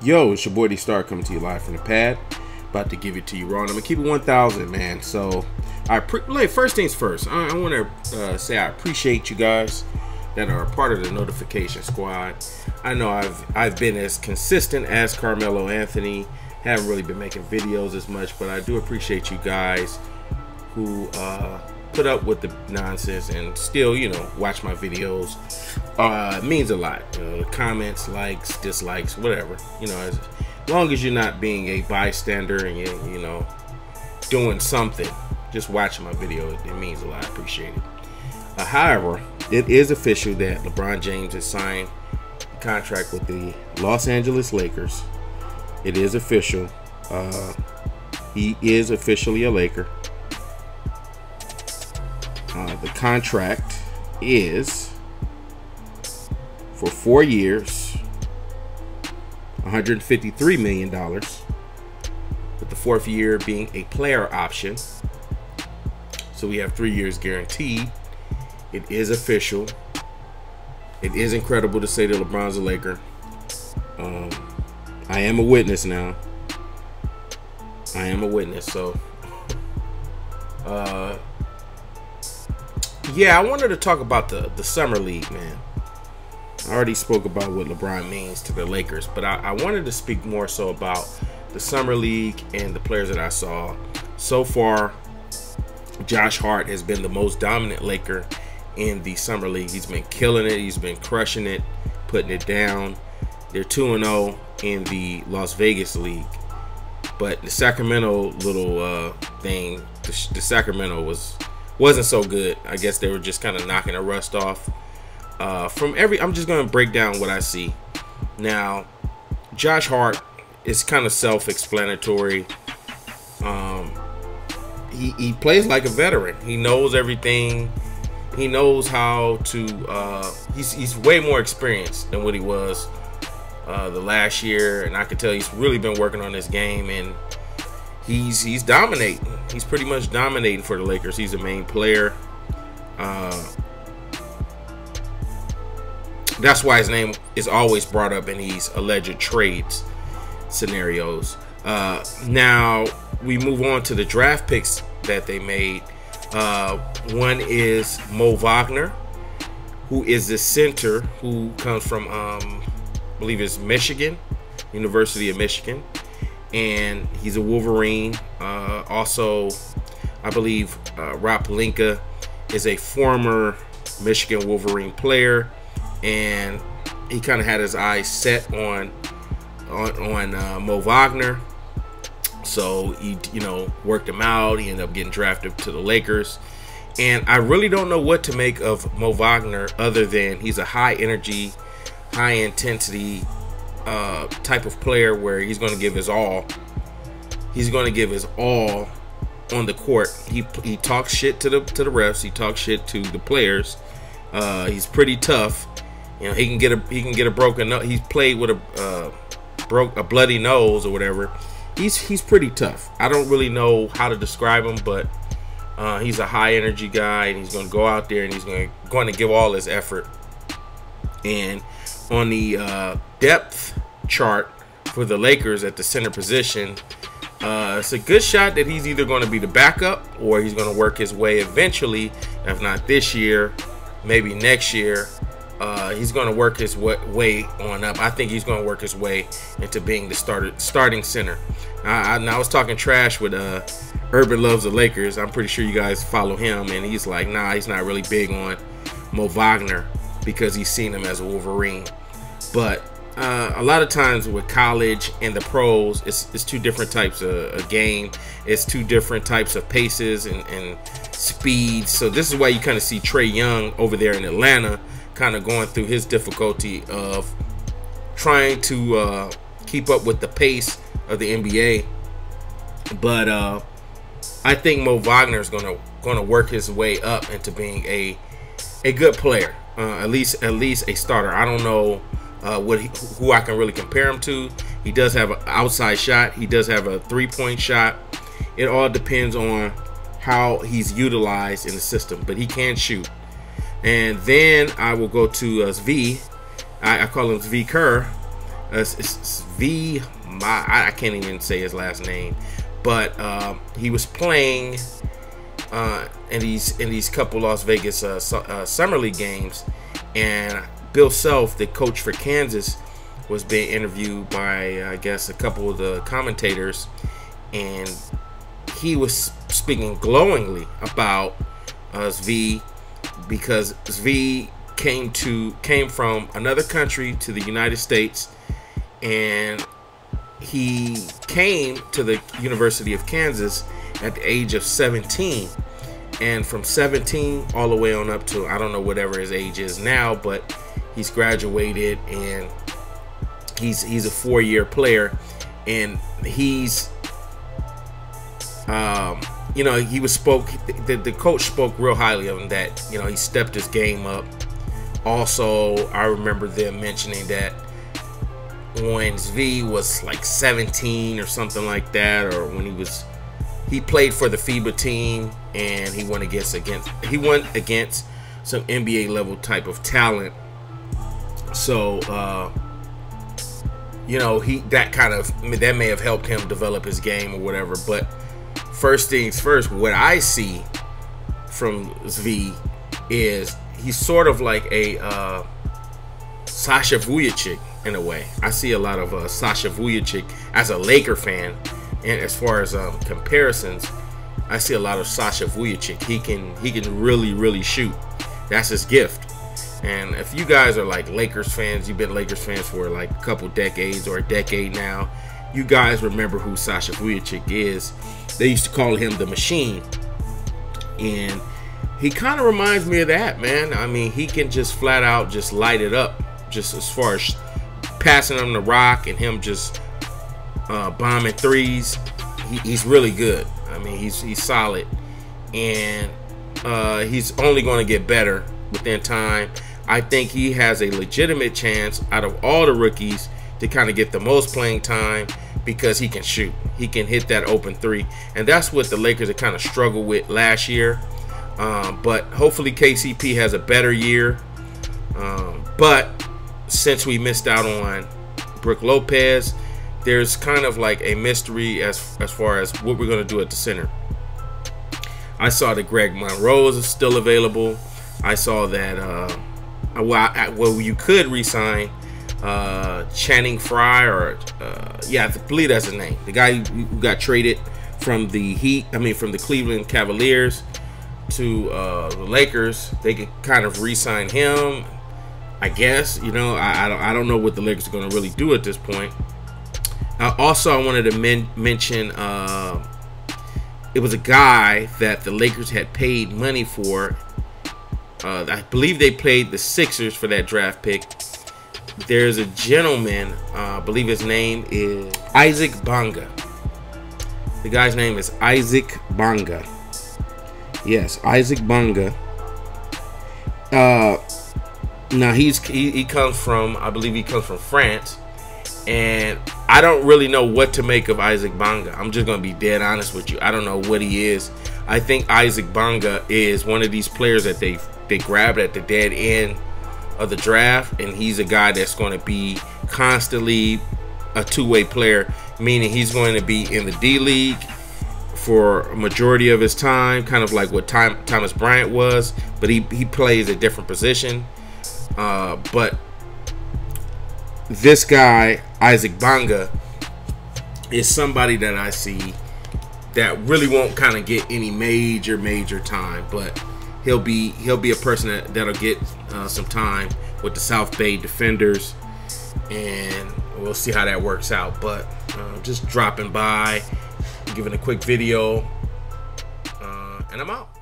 Yo, it's your boy D Star coming to you live from the pad. About to give it to you raw. And I'm gonna keep it 1,000, man. So, first things first. I want to say I appreciate you guys that are a part of the notification squad. I know I've been as consistent as Carmelo Anthony. Haven't really been making videos as much, but I do appreciate you guys who put up with the nonsense and still, watch my videos. It means a lot. Comments, likes, dislikes, whatever. As long as you're not being a bystander and you're, doing something, just watching my video, it means a lot. I appreciate it. However, it is official that LeBron James has signed a contract with the Los Angeles Lakers. It is official. He is officially a Laker. The contract is for 4 years, $153 million, with the fourth year being a player option. So we have 3 years guaranteed. It is official. It is incredible to say that LeBron's a Laker. I am a witness now. I am a witness. So, yeah, I wanted to talk about the Summer League, man. I already spoke about what LeBron means to the Lakers, but I wanted to speak more so about the Summer League and the players that I saw. So far, Josh Hart has been the most dominant Laker in the Summer League. He's been killing it. He's been crushing it, putting it down. They're 2-0 in the Las Vegas League. But the Sacramento little thing, the Sacramento wasn't so good. I guess they were just kind of knocking the rust off. I'm just going to break down what I see. Now, Josh Hart is kind of self-explanatory. He plays like a veteran. He knows everything. He knows how to. He's way more experienced than what he was the last year, and I can tell he's really been working on this game, and he's dominating. He's pretty much dominating for the Lakers. He's a main player. That's why his name is always brought up in these alleged trades scenarios. Now we move on to the draft picks that they made. One is Mo Wagner, who is the center who comes from I believe it's Michigan, University of Michigan, and he's a Wolverine. Also, I believe Rob Pelinka is a former Michigan Wolverine player, and he kind of had his eyes set on Mo Wagner. So he, worked him out. He ended up getting drafted to the Lakers. And I really don't know what to make of Mo Wagner other than he's a high energy, high intensity type of player where he's going to give his all. He's going to give his all on the court. He talks shit to the refs. He talks shit to the players. He's pretty tough. He can get a broken nose. He's played with a bloody nose or whatever. He's pretty tough. I don't really know how to describe him, but he's a high energy guy, and he's going to go out there and he's going to give all his effort. And on the depth chart for the Lakers at the center position, it's a good shot that he's either going to be the backup or he's going to work his way eventually, if not this year, maybe next year. He's going to work his way on up. I think he's going to work his way into being the starting center. I was talking trash with Urban Loves the Lakers. I'm pretty sure you guys follow him, and he's like, nah, he's not really big on Mo Wagner because he's seen him as a Wolverine. But a lot of times with college and the pros, it's two different types of game. It's two different types of paces and speeds. So this is why you kind of see Trae Young over there in Atlanta kind of going through his difficulty of trying to keep up with the pace of the NBA. But I think Mo Wagner is going to work his way up into being a good player, at least a starter. I don't know who I can really compare him to. He does have an outside shot. He does have a three-point shot. It all depends on how he's utilized in the system, but he can shoot. And then I will go to Zvi. I call him Zvi Kerr. It's V. I can't even say his last name, but he was playing in these couple Las Vegas summer league games, and Bill Self, the coach for Kansas, was being interviewed by I guess a couple of the commentators, and he was speaking glowingly about Zvi, because Zvi came from another country to the United States, and he came to the University of Kansas at the age of 17, and from 17 all the way on up to, I don't know whatever his age is now, but he's graduated and he's a 4-year player, and he's you know, the coach spoke real highly of him, that, you know, he stepped his game up. Also, I remember them mentioning that when Zvi was like 17 or something like that, or when he played for the FIBA team, and he went against some NBA level type of talent. So you know, that may have helped him develop his game or whatever. But first things first, what I see from Zvi is he's sort of like a Sasha Vujacic in a way. I see a lot of Sasha Vujacic as a Laker fan, and as far as comparisons, I see a lot of Sasha Vujacic. He can really shoot. That's his gift. And if you guys are like Lakers fans, you've been Lakers fans for like a couple decades or a decade now, you guys remember who Sasha Vujacic is. They used to call him the Machine, and he kind of reminds me of that, man. I mean, he can just flat out just light it up, just as far as passing him the rock and him just bombing threes. He's really good. I mean, he's solid, and he's only going to get better within time. I think he has a legitimate chance out of all the rookies to kind of get the most playing time, because he can shoot. He can hit that open three, and that's what the Lakers had kind of struggled with last year. But hopefully KCP has a better year. But since we missed out on Brook Lopez, there's kind of like a mystery as far as what we're going to do at the center. I saw that Greg Monroe is still available. I saw that well, you could re-sign Channing Frye, or yeah, I believe that's his name. The guy who got traded from the from the Cleveland Cavaliers to the Lakers. They could kind of re-sign him, I guess. You know, I don't know what the Lakers are going to really do at this point. Also, I wanted to mention it was a guy that the Lakers had paid money for. I believe they played the Sixers for that draft pick. There's a gentleman, I believe his name is Isaac Bonga. The guy's name is Isaac Bonga. Yes, Isaac Bonga. Now he comes from, I believe he comes from France, and I don't really know what to make of Isaac Bonga. I'm just gonna be dead honest with you. I don't know what he is. I think Isaac Bonga is one of these players that they grabbed at the dead end of the draft, and he's a guy that's going to be constantly a two-way player, meaning he's going to be in the D League for a majority of his time, kind of like what Thomas Bryant was, but he plays a different position. But this guy, Isaac Bonga, is somebody that I see that really won't kind of get any major time, but he'll be a person that'll get some time with the South Bay Defenders, and we'll see how that works out. But just dropping by, giving a quick video, and I'm out.